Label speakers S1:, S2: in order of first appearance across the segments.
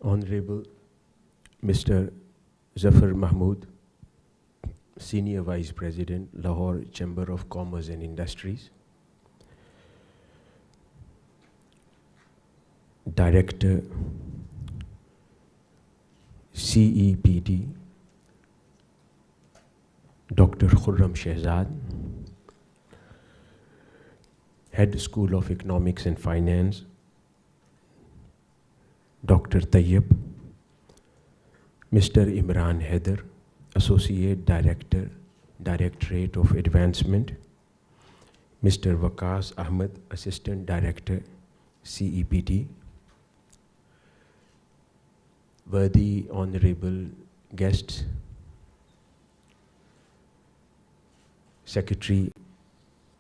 S1: Honorable Mr. Zafar Mahmood, Senior Vice President, Lahore Chamber of Commerce and Industries, Director, CEPD, Dr. Khurram Shehzad, Head School of Economics and Finance, Dr. Tayyib, Mr. Imran Haider, Associate Director, Directorate of Advancement, Mr. Waqas Ahmed, Assistant Director, CEPD, worthy honorable guests, Secretary,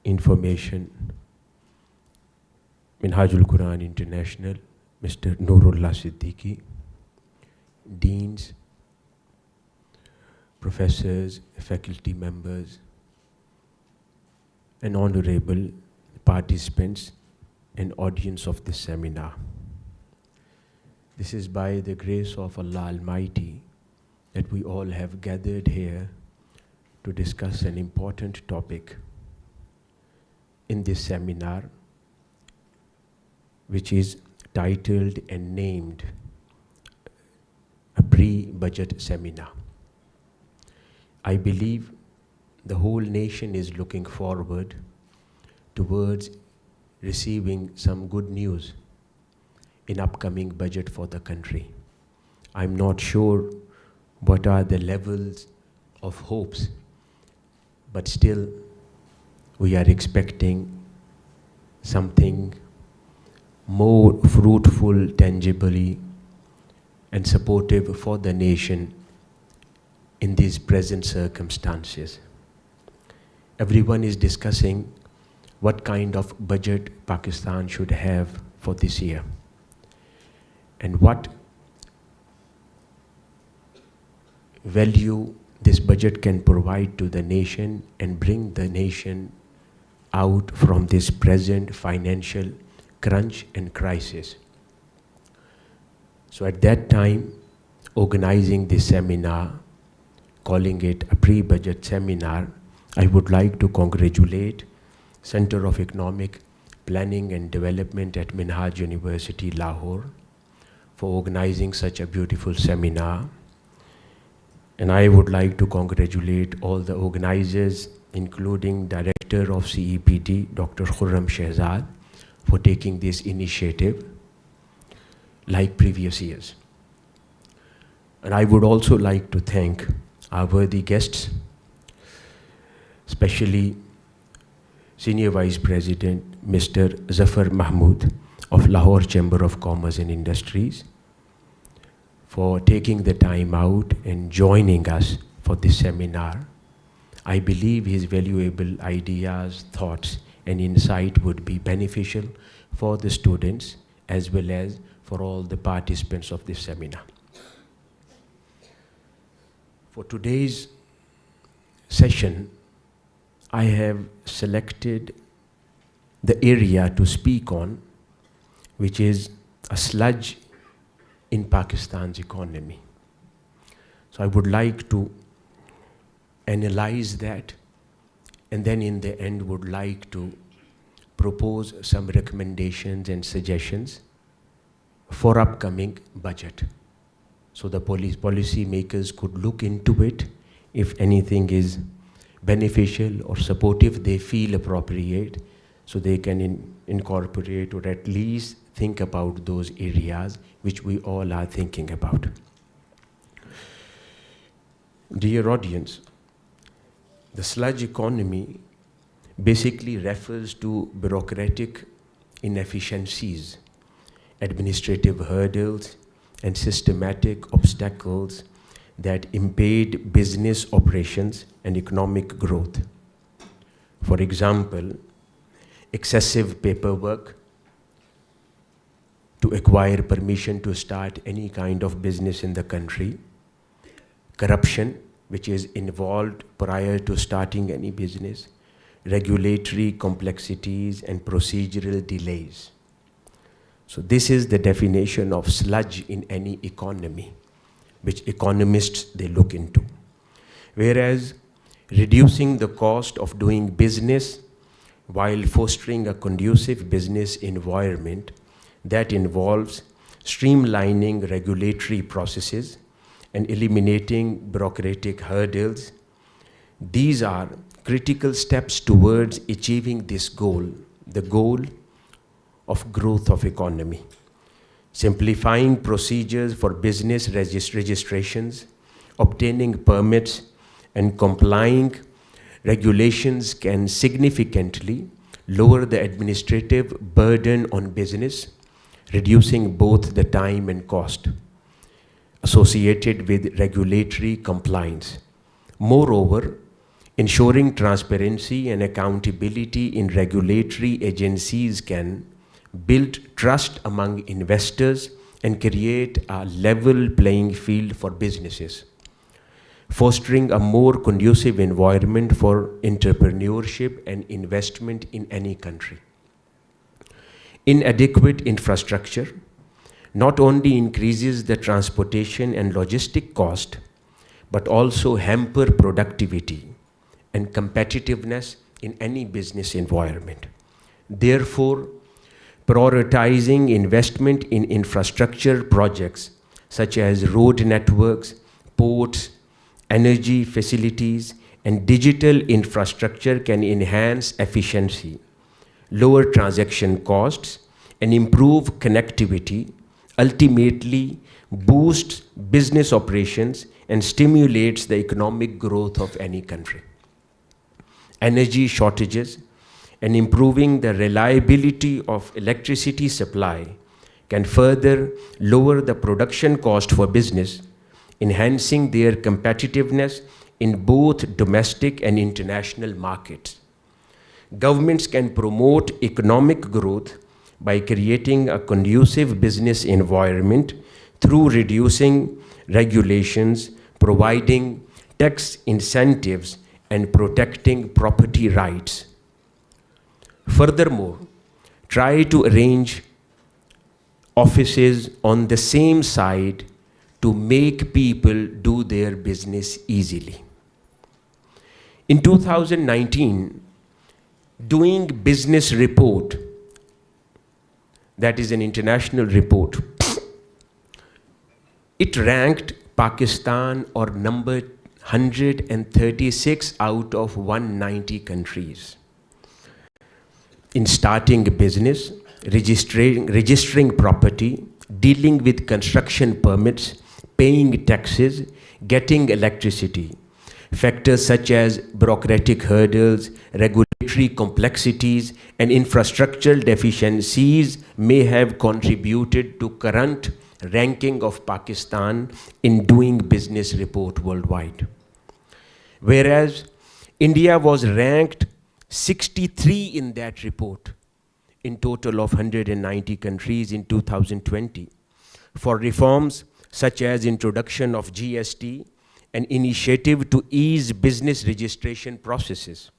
S1: Information, Minhajul Quran International, Mr. Nurullah Siddiqui, Deans, Professors, faculty members, and honorable participants and audience of this seminar. This is by the grace of Allah Almighty that we all have gathered here to discuss an important topic in this seminar, which is titled and named a pre-budget seminar. I believe the whole nation is looking forward towards receiving some good news in upcoming budget for the country. I'm not sure what are the levels of hopes, but still we are expecting something more fruitful, tangibly, and supportive for the nation in these present circumstances. Everyone is discussing what kind of budget Pakistan should have for this year and what value this budget can provide to the nation and bring the nation out from this present financial crunch and crisis. So at that time, organizing this seminar, calling it a pre-budget seminar, I would like to congratulate Center of Economic Planning and Development at Minhaj University, Lahore, for organizing such a beautiful seminar. And I would like to congratulate all the organizers, including Director of CEPD, Dr. Khurram Shehzad, for taking this initiative like previous years. And I would also like to thank our worthy guests, especially Senior Vice President Mr. Zafar Mahmood of Lahore Chamber of Commerce and Industries, for taking the time out and joining us for this seminar. I believe his valuable ideas, thoughts, and insight would be beneficial for the students as well as for all the participants of this seminar. For today's session, I have selected the area to speak on, which is a sludge in Pakistan's economy. So I would like to analyze that, and then in the end would like to propose some recommendations and suggestions for upcoming budget. So the policy makers could look into it. If anything is beneficial or supportive, they feel appropriate, so they can incorporate or at least think about those areas which we all are thinking about. Dear audience, the sludge economy basically refers to bureaucratic inefficiencies, administrative hurdles, and systematic obstacles that impede business operations and economic growth. For example, excessive paperwork to acquire permission to start any kind of business in the country, corruption, which is involved prior to starting any business, regulatory complexities and procedural delays. So this is the definition of sludge in any economy, which economists they look into. Whereas reducing the cost of doing business while fostering a conducive business environment that involves streamlining regulatory processes and eliminating bureaucratic hurdles, these are critical steps towards achieving this goal, the goal of growth of economy. Simplifying procedures for business registrations, obtaining permits, and complying regulations can significantly lower the administrative burden on business, reducing both the time and cost associated with regulatory compliance. Moreover, ensuring transparency and accountability in regulatory agencies can build trust among investors and create a level playing field for businesses, fostering a more conducive environment for entrepreneurship and investment in any country. Inadequate infrastructure not only increases the transportation and logistic cost, but also hamper productivity and competitiveness in any business environment. Therefore, prioritizing investment in infrastructure projects such as road networks, ports, energy facilities, and digital infrastructure can enhance efficiency, lower transaction costs, and improve connectivity, ultimately boosts business operations and stimulates the economic growth of any country. Energy shortages and improving the reliability of electricity supply can further lower the production cost for business, enhancing their competitiveness in both domestic and international markets. Governments can promote economic growth by creating a conducive business environment through reducing regulations, providing tax incentives, and protecting property rights. Furthermore, try to arrange offices on the same side to make people do their business easily. In 2019, Doing Business report, that is an international report, it ranked Pakistan or number 136 out of 190 countries in starting a business, registering property, dealing with construction permits, paying taxes, getting electricity. Factors such as bureaucratic hurdles, regulatory complexities, and infrastructural deficiencies may have contributed to current ranking of Pakistan in Doing Business report worldwide. Whereas India was ranked 63 in that report in total of 190 countries in 2020 for reforms such as introduction of GST, an initiative to ease business registration processes.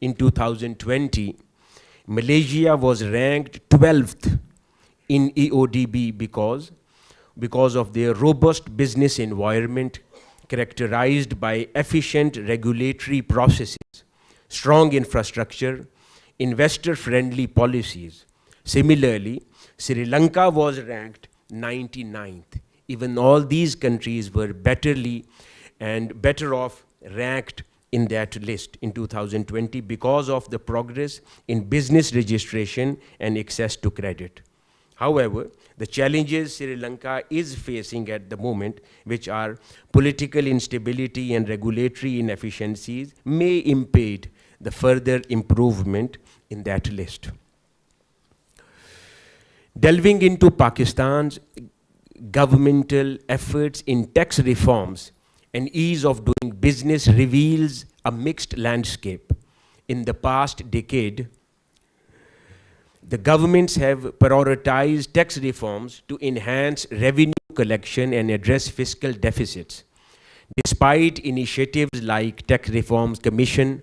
S1: In 2020, Malaysia was ranked 12th in EODB because of their robust business environment characterized by efficient regulatory processes, strong infrastructure, investor-friendly policies. Similarly, Sri Lanka was ranked 99th. Even all these countries were better off ranked in that list in 2020 because of the progress in business registration and access to credit. However, the challenges Sri Lanka is facing at the moment, which are political instability and regulatory inefficiencies, may impede the further improvement in that list. Delving into Pakistan's governmental efforts in tax reforms and ease of doing business reveals a mixed landscape. In the past decade, the governments have prioritized tax reforms to enhance revenue collection and address fiscal deficits. Despite initiatives like Tax Reforms Commission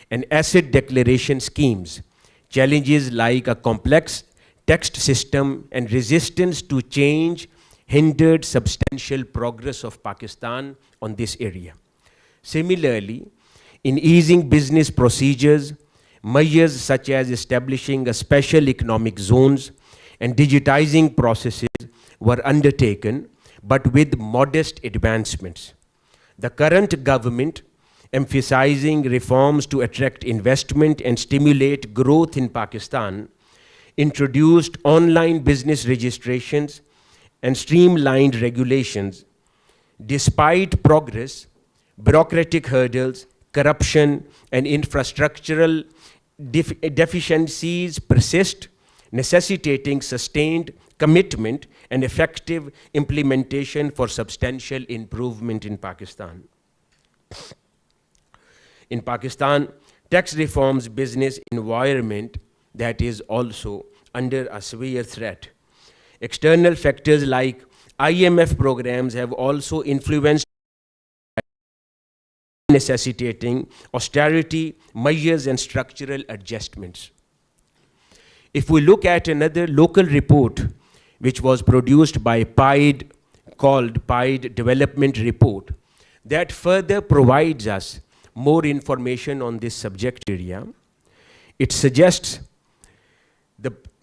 S1: and asset declaration schemes, challenges like a complex tax system and resistance to change hindered substantial progress of Pakistan on this area. Similarly, in easing business procedures, measures such as establishing a special economic zones and digitizing processes were undertaken, but with modest advancements. The current government, emphasizing reforms to attract investment and stimulate growth in Pakistan, introduced online business registrations and streamlined regulations. Despite progress, bureaucratic hurdles, corruption, and infrastructural deficiencies persist, necessitating sustained commitment and effective implementation for substantial improvement in Pakistan. In Pakistan, tax reforms business environment that is also under a severe threat. External factors like IMF programs have also influenced, necessitating austerity measures and structural adjustments. If we look at another local report which was produced by PIDE, called PIDE Development Report, that further provides us more information on this subject area. It suggests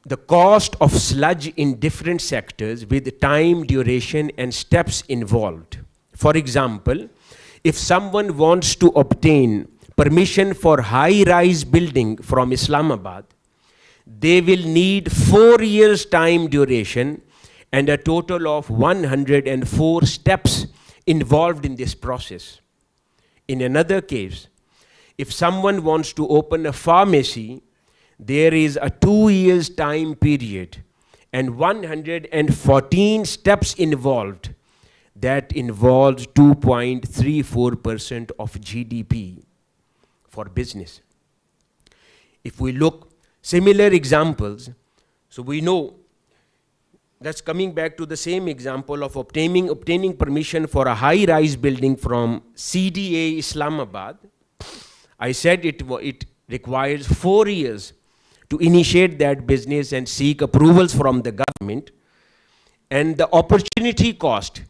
S1: the cost of sludge in different sectors with time, duration, and steps involved. For example, if someone wants to obtain permission for high-rise building from Islamabad, they will need 4 years time duration and a total of 104 steps involved in this process. In another case, if someone wants to open a pharmacy, there is a 2 years time period and 114 steps involved. That involves 2.34% of GDP for business. If we look similar examples, so we know that's coming back to the same example of obtaining permission for a high-rise building from CDA Islamabad. I said it requires 4 years to initiate that business and seek approvals from the government, and the opportunity cost,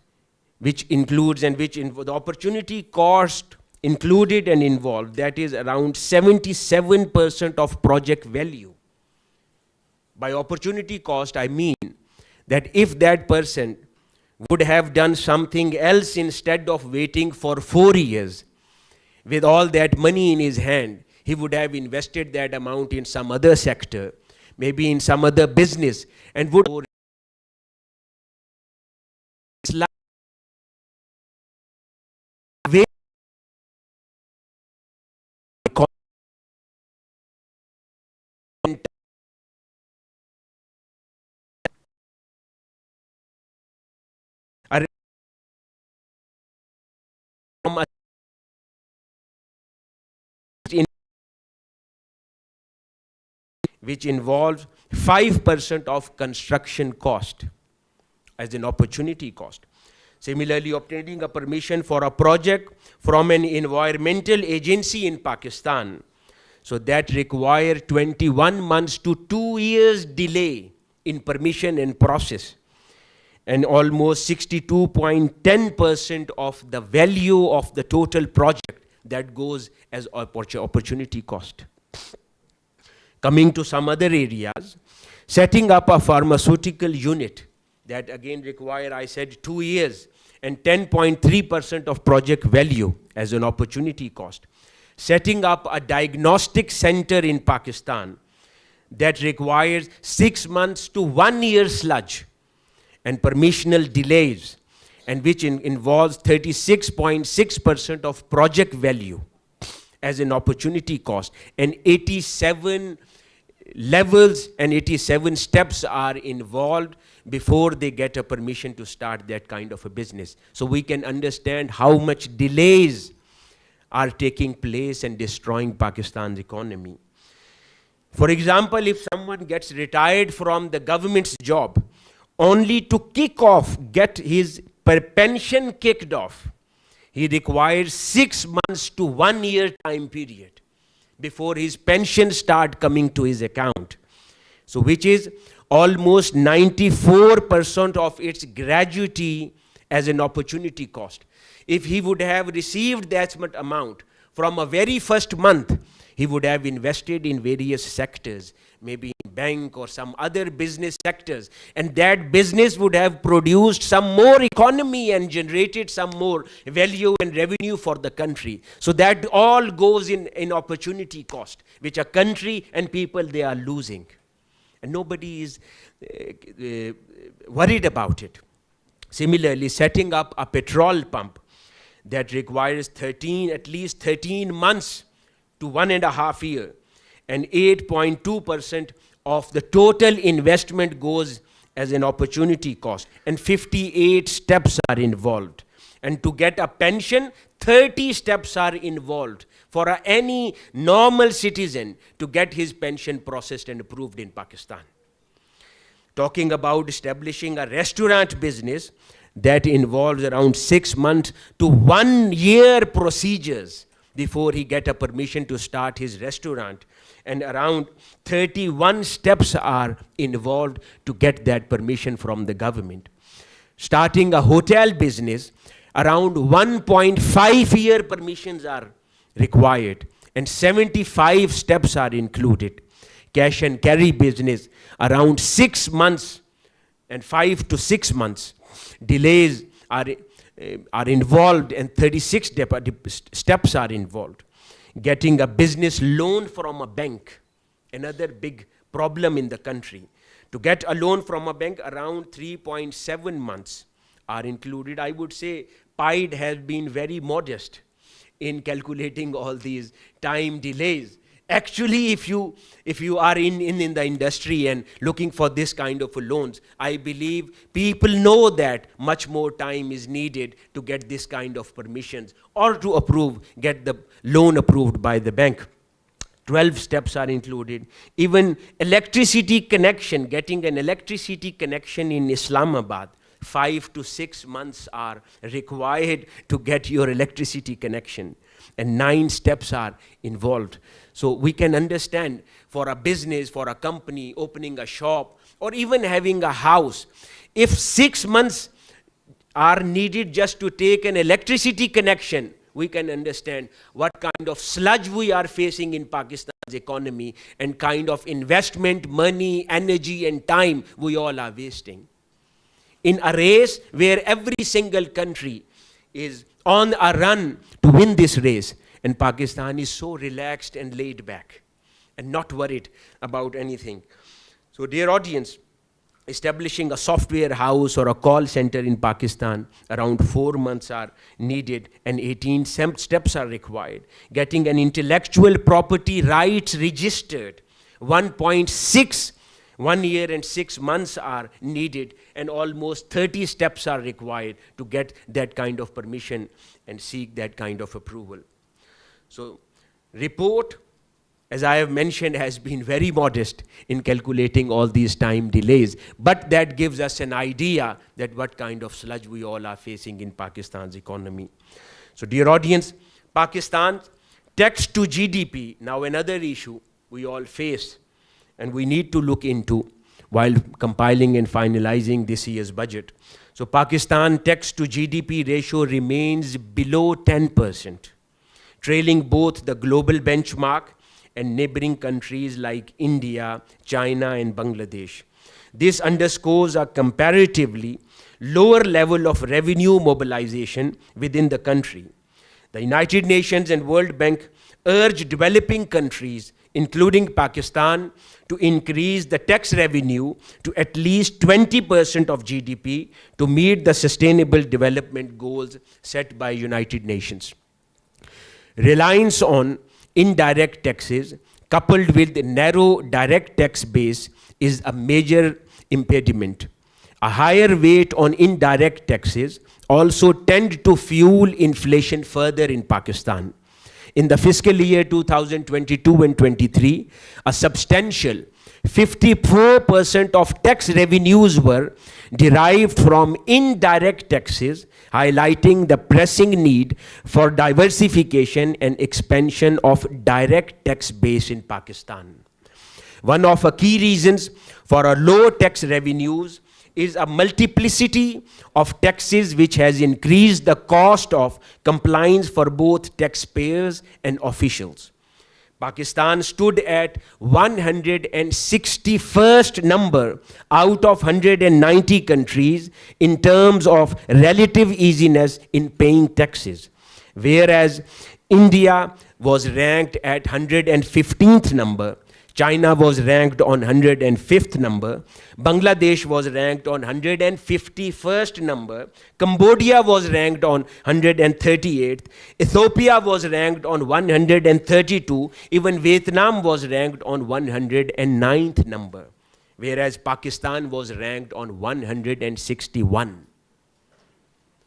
S1: which includes the opportunity cost included and involved, that is around 77% of project value. By opportunity cost, I mean that if that person would have done something else instead of waiting for 4 years, with all that money in his hand, he would have invested that amount in some other sector, maybe in some other business, and would which involves 5% of construction cost as an opportunity cost. Similarly, obtaining a permission for a project from an environmental agency in Pakistan, so that require 21 months to 2 years delay in permission and process, and almost 62.10% of the value of the total project that goes as opportunity cost. Coming to some other areas, setting up a pharmaceutical unit that again require, I said, 2 years and 10.3% of project value as an opportunity cost. Setting up a diagnostic center in Pakistan that requires 6 months to 1 year sludge and permissional delays, and which involves 36.6% of project value as an opportunity cost, and 87 levels and 87 steps are involved before they get a permission to start that kind of a business. So we can understand how much delays are taking place and destroying Pakistan's economy. For example, if someone gets retired from the government's job, only to get his pension kicked off, he requires 6 months to 1 year time period before his pension start coming to his account. So which is almost 94% of its gratuity as an opportunity cost. If he would have received that much amount from a very first month, he would have invested in various sectors, maybe in bank or some other business sectors, and that business would have produced some more economy and generated some more value and revenue for the country. So that all goes in opportunity cost, which a country and people, they are losing. And nobody is worried about it. Similarly, setting up a petrol pump that requires at least 13 months to 1.5 years, and 8.2% of the total investment goes as an opportunity cost, and 58 steps are involved. And to get a pension, 30 steps are involved for any normal citizen to get his pension processed and approved in Pakistan. Talking about establishing a restaurant business, that involves around 6 months to 1 year procedures before he get a permission to start his restaurant, and around 31 steps are involved to get that permission from the government. Starting a hotel business, around 1.5 year permissions are required, and 75 steps are included. Cash and carry business, around 6 months and 5 to 6 months. Delays are involved, and 36 steps are involved. Getting a business loan from a bank, another big problem in the country. To get a loan from a bank, around 3.7 months are included. I would say PIDE has been very modest in calculating all these time delays. Actually, if you are in the industry and looking for this kind of loans, I believe people know that much more time is needed to get this kind of permissions or to get the loan approved by the bank. 12 steps are included. Even electricity connection, getting an electricity connection in Islamabad, 5 to 6 months are required to get your electricity connection, and 9 steps are involved. So we can understand, for a business, for a company, opening a shop, or even having a house, if 6 months are needed just to take an electricity connection, we can understand what kind of sludge we are facing in Pakistan's economy, and kind of investment, money, energy, and time we all are wasting. In a race where every single country is on a run to win this race, and Pakistan is so relaxed and laid back and not worried about anything. So dear audience, establishing a software house or a call center in Pakistan, around 4 months are needed, and 18 steps are required. Getting an intellectual property rights registered, 1 year and 6 months are needed, and almost 30 steps are required to get that kind of permission and seek that kind of approval. So report, as I have mentioned, has been very modest in calculating all these time delays, but that gives us an idea that what kind of sludge we all are facing in Pakistan's economy. So dear audience, Pakistan's tax to GDP, now another issue we all face and we need to look into while compiling and finalizing this year's budget. So Pakistan tax to GDP ratio remains below 10%, trailing both the global benchmark and neighboring countries like India, China, and Bangladesh. This underscores a comparatively lower level of revenue mobilization within the country. The United Nations and World Bank urge developing countries, including Pakistan, to increase the tax revenue to at least 20% of GDP to meet the Sustainable Development Goals set by United Nations. Reliance on indirect taxes coupled with narrow direct tax base is a major impediment. A higher weight on indirect taxes also tend to fuel inflation further in Pakistan. In the fiscal year 2022 and 23, a substantial 54% of tax revenues were derived from indirect taxes, highlighting the pressing need for diversification and expansion of direct tax base in Pakistan. One of the key reasons for our low tax revenues is a multiplicity of taxes which has increased the cost of compliance for both taxpayers and officials. Pakistan stood at 161st number out of 190 countries in terms of relative easiness in paying taxes, whereas India was ranked at 115th number, China was ranked on 105th number, Bangladesh was ranked on 151st number, Cambodia was ranked on 138th, Ethiopia was ranked on 132, even Vietnam was ranked on 109th number, whereas Pakistan was ranked on 161.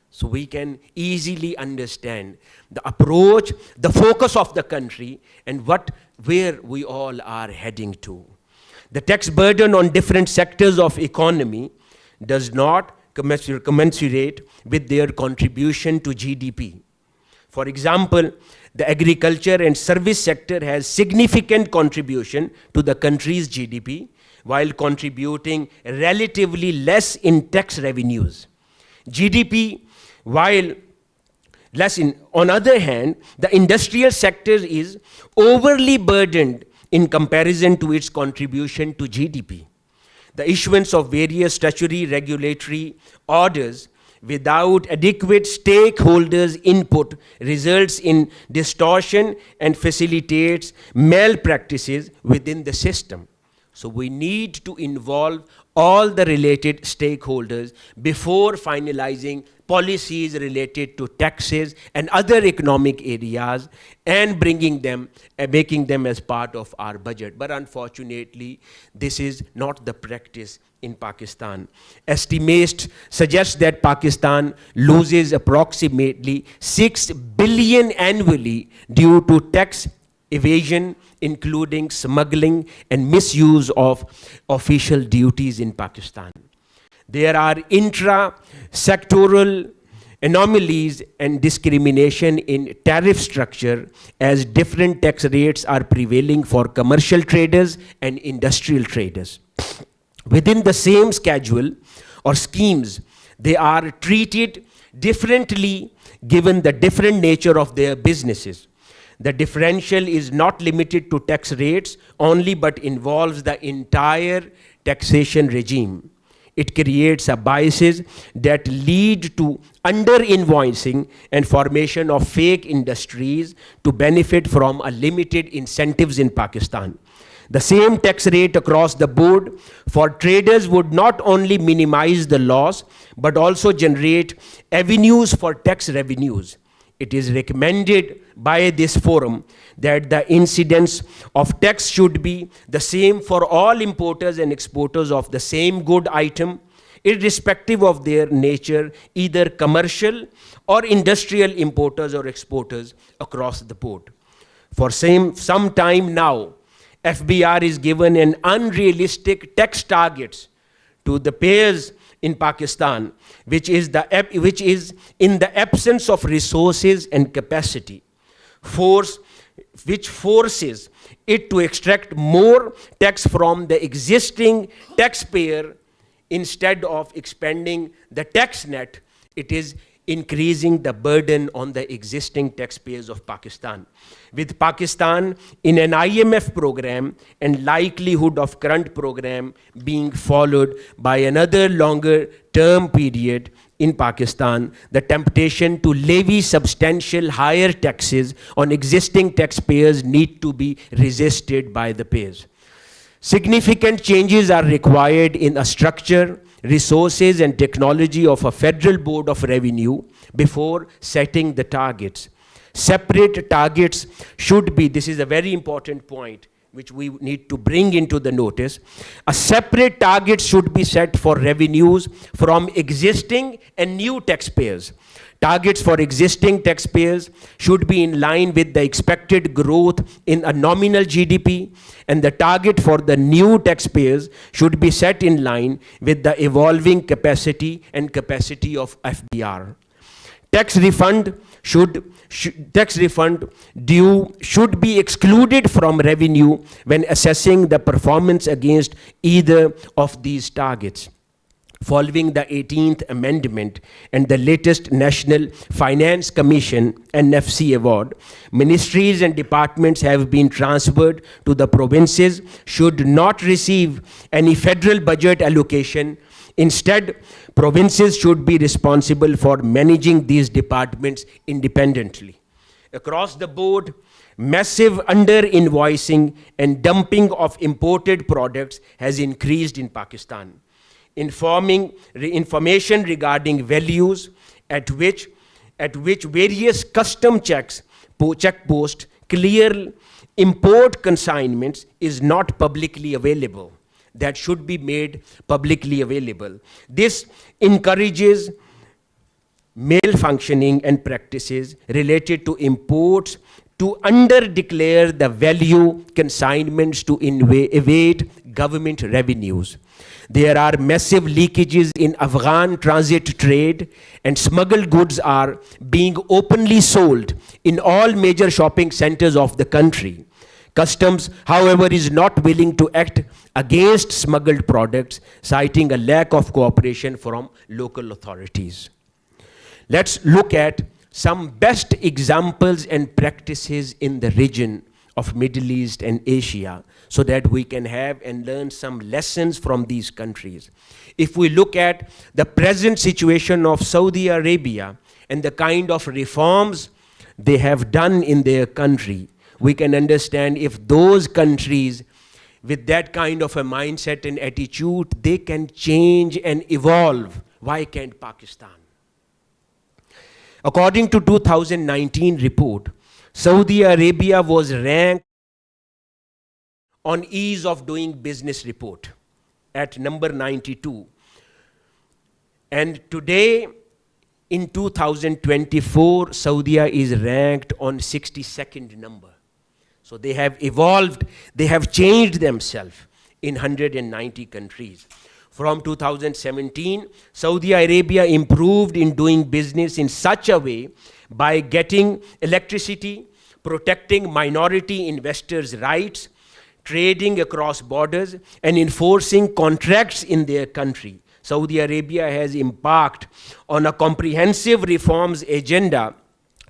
S1: So we can easily understand the approach, the focus of the country, and where we all are heading to. The tax burden on different sectors of economy does not commensurate with their contribution to GDP. For example, the agriculture and service sector has significant contribution to the country's GDP, while contributing relatively less in tax revenues. GDP, while less on other hand, the industrial sector is overly burdened in comparison to its contribution to GDP. The issuance of various statutory regulatory orders without adequate stakeholders' input results in distortion and facilitates malpractices within the system. So we need to involve all the related stakeholders before finalizing policies related to taxes and other economic areas and making them as part of our budget. But unfortunately, this is not the practice in Pakistan. Estimates suggest that Pakistan loses approximately 6 billion annually due to tax evasion, including smuggling and misuse of official duties in Pakistan. There are intra-sectoral anomalies and discrimination in tariff structure, as different tax rates are prevailing for commercial traders and industrial traders. Within the same schedule or schemes, they are treated differently given the different nature of their businesses. The differential is not limited to tax rates only, but involves the entire taxation regime. It creates a biases that lead to under-invoicing and formation of fake industries to benefit from a limited incentives in Pakistan. The same tax rate across the board for traders would not only minimize the loss, but also generate avenues for tax revenues. It is recommended by this forum that the incidence of tax should be the same for all importers and exporters of the same good item, irrespective of their nature, either commercial or industrial importers or exporters across the board. For some time now, FBR is given an unrealistic tax targets to the payers in Pakistan, which is in the absence of resources and capacity, which forces it to extract more tax from the existing taxpayer instead of expanding the tax net. It is increasing the burden on the existing taxpayers of Pakistan. With Pakistan in an IMF program and likelihood of current program being followed by another longer term period in Pakistan, the temptation to levy substantial higher taxes on existing taxpayers need to be resisted by the payers. Significant changes are required in a structure, resources and technology of a federal board of revenue before setting the targets. Separate targets should be, this is a very important point which we need to bring into the notice, a separate target should be set for revenues from existing and new taxpayers. Targets for existing taxpayers should be in line with the expected growth in a nominal GDP, and the target for the new taxpayers should be set in line with the evolving capacity of FBR. Tax refund tax refund due should be excluded from revenue when assessing the performance against either of these targets. Following the 18th Amendment and the latest National Finance Commission NFC award, ministries and departments have been transferred to the provinces should not receive any federal budget allocation. Instead, provinces should be responsible for managing these departments independently. Across the board, massive under-invoicing and dumping of imported products has increased in Pakistan. Information regarding values at which various custom checkposts clear import consignments is not publicly available. That should be made publicly available. This encourages malfunctioning and practices related to imports to under-declare the value consignments to evade government revenues. There are massive leakages in Afghan transit trade, and smuggled goods are being openly sold in all major shopping centers of the country. Customs, however, is not willing to act against smuggled products, citing a lack of cooperation from local authorities. Let's look at some best examples and practices in the region of Middle East and Asia so that we can have and learn some lessons from these countries. If we look at the present situation of Saudi Arabia and the kind of reforms they have done in their country, we can understand if those countries with that kind of a mindset and attitude, they can change and evolve. Why can't Pakistan? According to 2019 report, Saudi Arabia was ranked on ease of doing business report at number 92. And today, in 2024, Saudi is ranked on 62nd number. So they have evolved, they have changed themselves in 190 countries. From 2017, Saudi Arabia improved in doing business in such a way by getting electricity, protecting minority investors' rights, trading across borders, and enforcing contracts in their country. Saudi Arabia has embarked on a comprehensive reforms agenda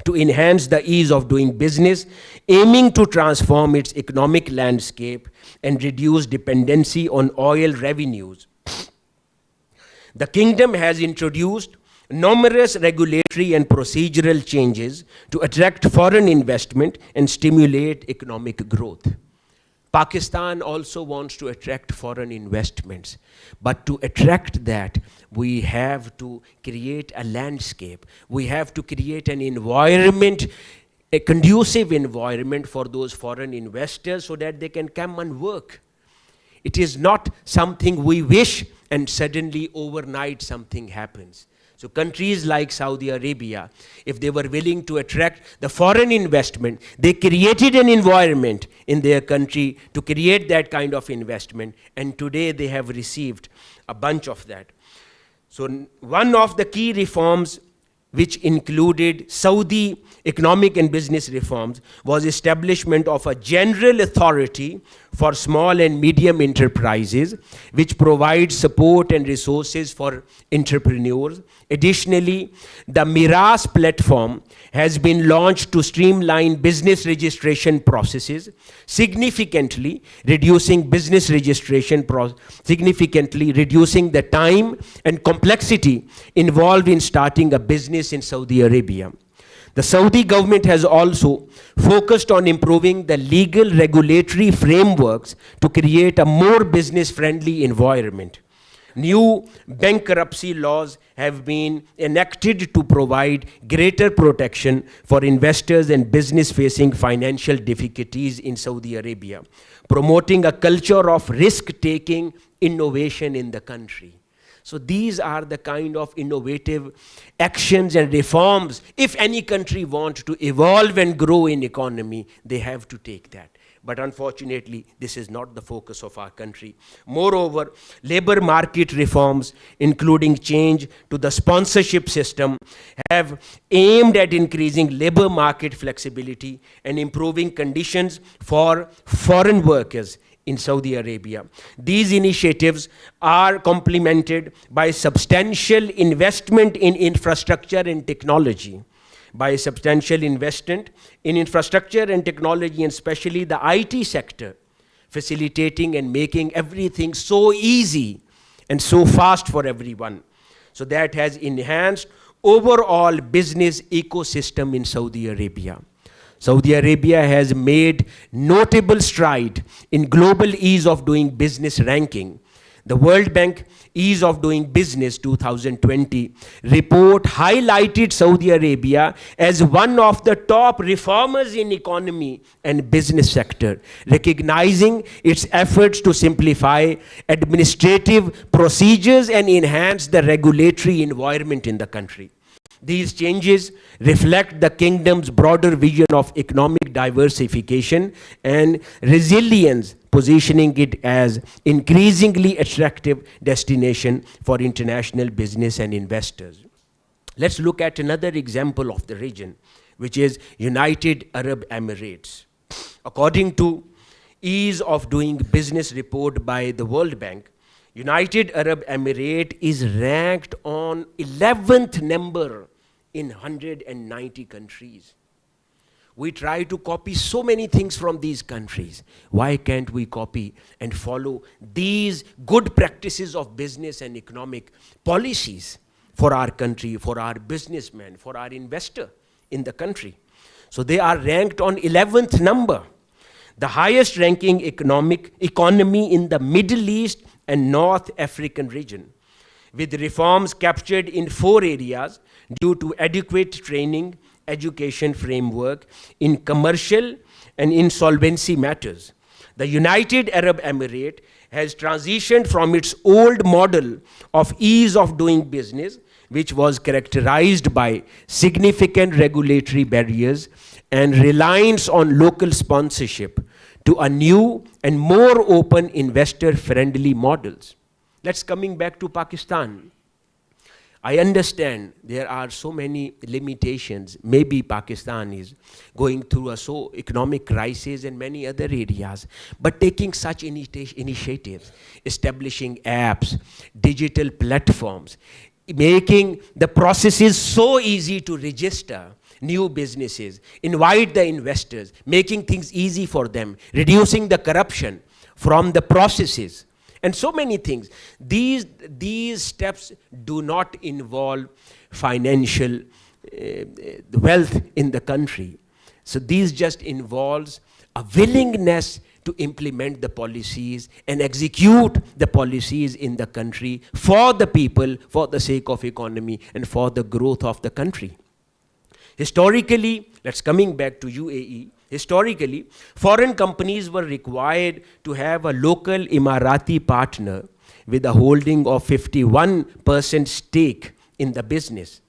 S1: to enhance the ease of doing business, aiming to transform its economic landscape and reduce dependency on oil revenues. The kingdom has introduced numerous regulatory and procedural changes to attract foreign investment and stimulate economic growth. Pakistan also wants to attract foreign investments, but to attract that, we have to create a landscape. We have to create an environment, a conducive environment for those foreign investors so that they can come and work. It is not something we wish and suddenly overnight something happens. So countries like Saudi Arabia, if they were willing to attract the foreign investment, they created an environment in their country to create that kind of investment, and today they have received a bunch of that. So one of the key reforms which included Saudi economic and business reforms was establishment of a general authority for small and medium enterprises, which provides support and resources for entrepreneurs. Additionally, the Miras platform has been launched to streamline business registration processes, significantly reducing business registration significantly reducing the time and complexity involved in starting a business in Saudi Arabia. The Saudi government has also focused on improving the legal regulatory frameworks to create a more business-friendly environment. New bankruptcy laws have been enacted to provide greater protection for investors and business facing financial difficulties in Saudi Arabia, promoting a culture of risk-taking innovation in the country. So these are the kind of innovative actions and reforms. If any country wants to evolve and grow in economy, they have to take that. But unfortunately, this is not the focus of our country. Moreover, labor market reforms, including change to the sponsorship system, have aimed at increasing labor market flexibility and improving conditions for foreign workers in Saudi Arabia. These initiatives are complemented by substantial investment in infrastructure and technology. By substantial investment in infrastructure and technology, and especially the IT sector, facilitating and making everything so easy and so fast for everyone. So that has enhanced overall business ecosystem in Saudi Arabia. Saudi Arabia has made notable stride in global ease of doing business ranking. The World Bank Ease of Doing Business 2020 report highlighted Saudi Arabia as one of the top reformers in economy and business sector, recognizing its efforts to simplify administrative procedures and enhance the regulatory environment in the country. These changes reflect the kingdom's broader vision of economic diversification and resilience, positioning it as increasingly attractive destination for international business and investors. Let's look at another example of the region, which is United Arab Emirates. According to Ease of Doing Business report by the World Bank, United Arab Emirates is ranked on 11th number in 190 countries. We try to copy so many things from these countries. Why can't we copy and follow these good practices of business and economic policies for our country, for our businessmen, for our investor in the country? So they are ranked on 11th number, the highest ranking economy in the Middle East and North African region, with reforms captured in 4 areas due to adequate training, education framework in commercial and insolvency matters. The United Arab Emirates has transitioned from its old model of ease of doing business, which was characterized by significant regulatory barriers and reliance on local sponsorship, to a new and more open investor-friendly models. Let's coming back to Pakistan. I understand there are so many limitations. Maybe Pakistan is going through a economic crisis in many other areas, but taking such initiatives, establishing apps, digital platforms, making the processes so easy to register new businesses, invite the investors, making things easy for them, reducing the corruption from the processes, and so many things. These steps do not involve financial wealth in the country. So these just involves a willingness to implement the policies and execute the policies in the country for the people, for the sake of economy, and for the growth of the country. Historically, let's coming back to UAE. Historically, foreign companies were required to have a local Emirati partner with a holding of 51% stake in the business,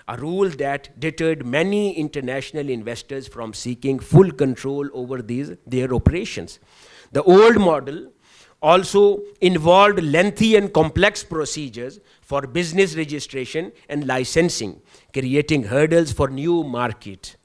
S1: a rule that deterred many international investors from seeking full control over their operations. The old model also involved lengthy and complex procedures for business registration and licensing, creating hurdles for new markets.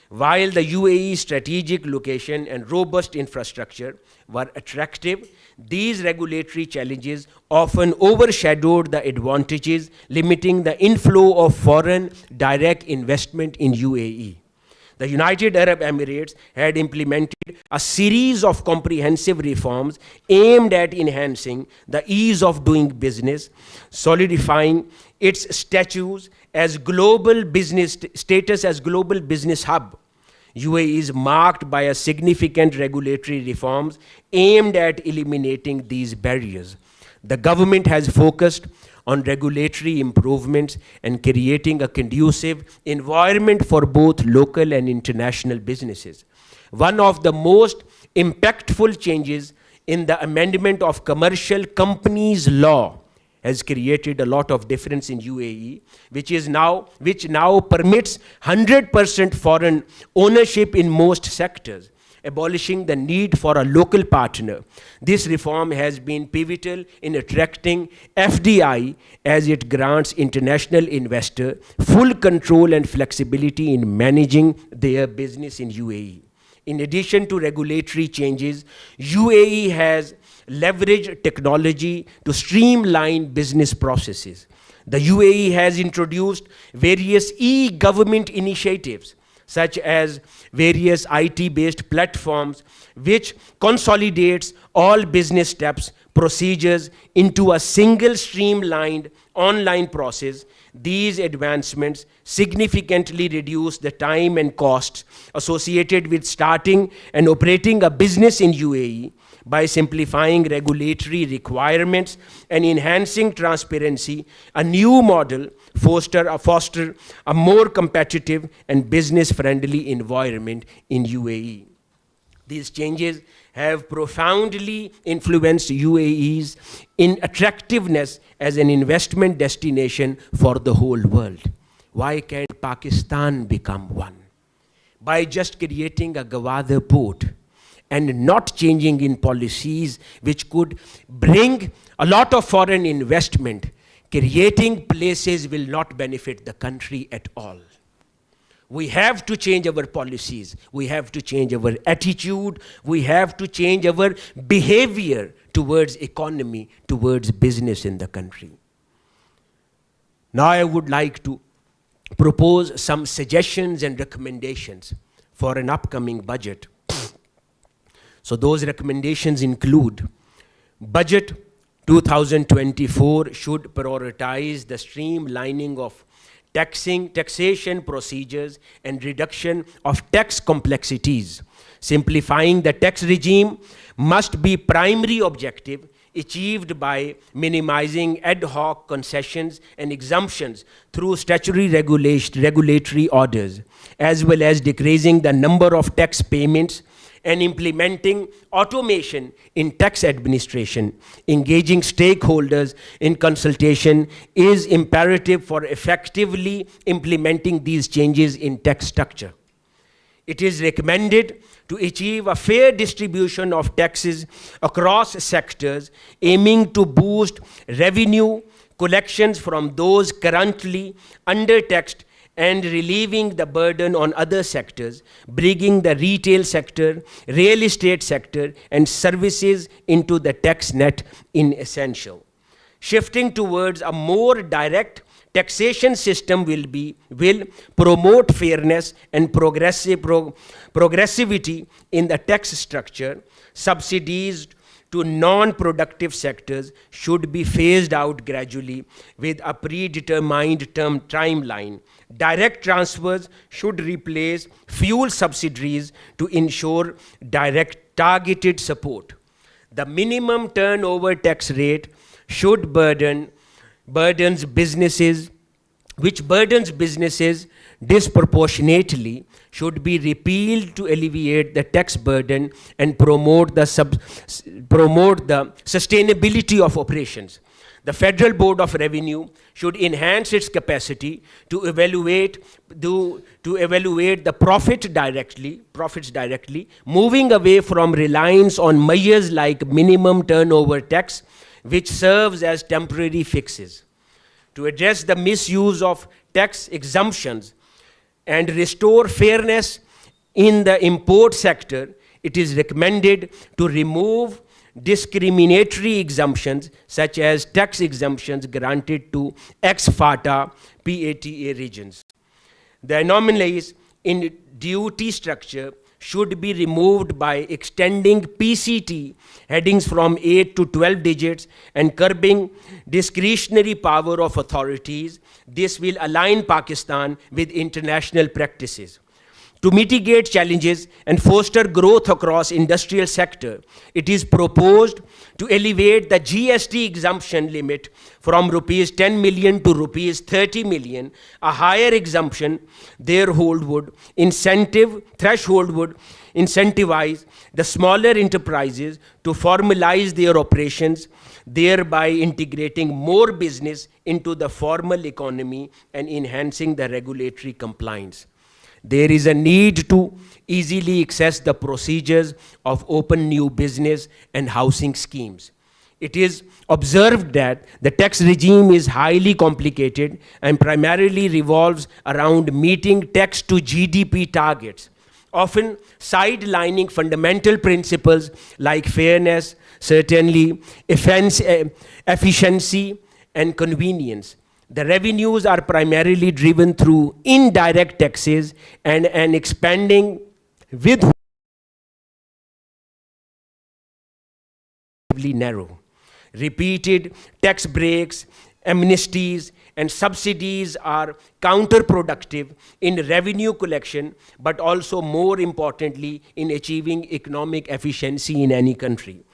S1: While the UAE's strategic location and robust infrastructure were attractive, these regulatory challenges often overshadowed the advantages, limiting the inflow of foreign direct investment in UAE. The United Arab Emirates had implemented a series of comprehensive reforms aimed at enhancing the ease of doing business, solidifying its status as global business hub. UAE is marked by a significant regulatory reforms aimed at eliminating these barriers. The government has focused on regulatory improvements and creating a conducive environment for both local and international businesses. One of the most impactful changes in the amendment of Commercial Companies Law has created a lot of difference in UAE, which now permits 100% foreign ownership in most sectors, abolishing the need for a local partner. This reform has been pivotal in attracting FDI as it grants international investors full control and flexibility in managing their business in UAE. In addition to regulatory changes, UAE has leveraged technology to streamline business processes. The UAE has introduced various e-government initiatives, such as various IT-based platforms, which consolidates all business steps, procedures into a single streamlined online process. These advancements significantly reduce the time and costs associated with starting and operating a business in UAE by simplifying regulatory requirements and enhancing transparency. A new model foster a more competitive and business-friendly environment in UAE. These changes have profoundly influenced UAE's attractiveness as an investment destination for the whole world. Why can't Pakistan become one? By just creating a Gwadar port and not changing in policies which could bring a lot of foreign investment, creating places will not benefit the country at all. We have to change our policies. We have to change our attitude. We have to change our behavior towards economy, towards business in the country. Now I would like to propose some suggestions and recommendations for an upcoming budget. So those recommendations include: budget 2024 should prioritize the streamlining of taxation procedures and reduction of tax complexities. Simplifying the tax regime must be primary objective, achieved by minimizing ad hoc concessions and exemptions through statutory regulatory orders, as well as decreasing the number of tax payments and implementing automation in tax administration. Engaging stakeholders in consultation is imperative for effectively implementing these changes in tax structure. It is recommended to achieve a fair distribution of taxes across sectors, aiming to boost revenue collections from those currently undertaxed and relieving the burden on other sectors, bringing the retail sector, real estate sector, and services into the tax net in essential. Shifting towards a more direct taxation system will promote fairness and progressivity in the tax structure. Subsidies to non-productive sectors should be phased out gradually with a predetermined timeline. Direct transfers should replace fuel subsidies to ensure direct targeted support. The minimum turnover tax rate should burdens businesses disproportionately, should be repealed to alleviate the tax burden and promote the sustainability of operations. The Federal Board of Revenue should enhance its capacity to evaluate the profits directly, moving away from reliance on measures like minimum turnover tax, which serves as temporary fixes. To address the misuse of tax exemptions and restore fairness in the import sector, it is recommended to remove discriminatory exemptions such as tax exemptions granted to ex-FATA PATA regions. The anomalies in duty structure should be removed by extending PCT headings from 8 to 12 digits and curbing discretionary power of authorities. This will align Pakistan with international practices. To mitigate challenges and foster growth across industrial sector, it is proposed to elevate the GST exemption limit from rupees 10 million to rupees 30 million. A higher exemption threshold would incentivize the smaller enterprises to formalize their operations, thereby integrating more business into the formal economy and enhancing the regulatory compliance. There is a need to easily access the procedures of open new business and housing schemes. It is observed that the tax regime is highly complicated and primarily revolves around meeting tax to GDP targets, often sidelining fundamental principles like fairness, certainly efficiency, and convenience. The revenues are primarily driven through indirect taxes and an expanding with narrow. Repeated tax breaks, amnesties, and subsidies are counterproductive in revenue collection, but also more importantly in achieving economic efficiency in any country.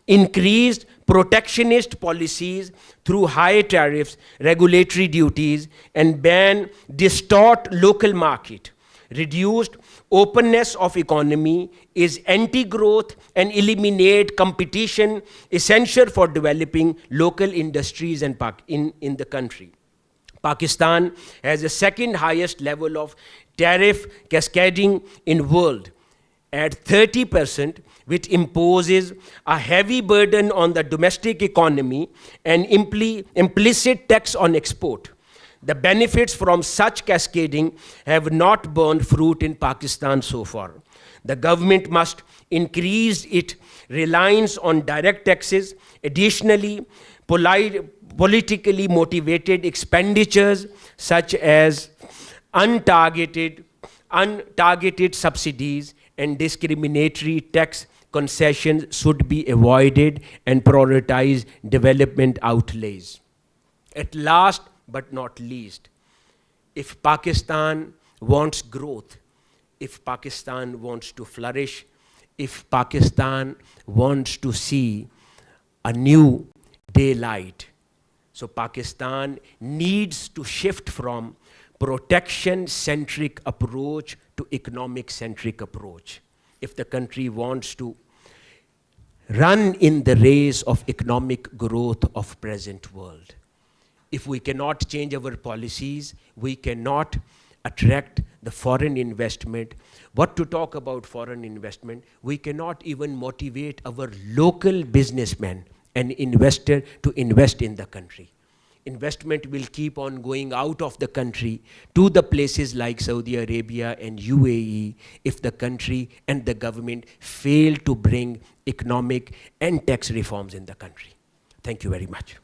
S1: Increased protectionist policies through high tariffs, regulatory duties, and ban distort local market. Reduced openness of economy is anti-growth and eliminate competition essential for developing local industries in the country. Pakistan has the second highest level of tariff cascading in world at 30%, which imposes a heavy burden on the domestic economy and implicit tax on export. The benefits from such cascading have not borne fruit in Pakistan so far. The government must increase its reliance on direct taxes. Additionally, politically motivated expenditures such as untargeted subsidies and discriminatory tax concessions should be avoided and prioritize development outlays. At last but not least, if Pakistan wants growth, if Pakistan wants to flourish, if Pakistan wants to see a new daylight, so Pakistan needs to shift from protection-centric approach to economic-centric approach. If the country wants to run in the race of economic growth of present world, if we cannot change our policies, we cannot attract the foreign investment. What to talk about foreign investment? We cannot even motivate our local businessmen and investor to invest in the country. Investment will keep on going out of the country to the places like Saudi Arabia and UAE if the country and the government fail to bring economic and tax reforms in the country. Thank you very much.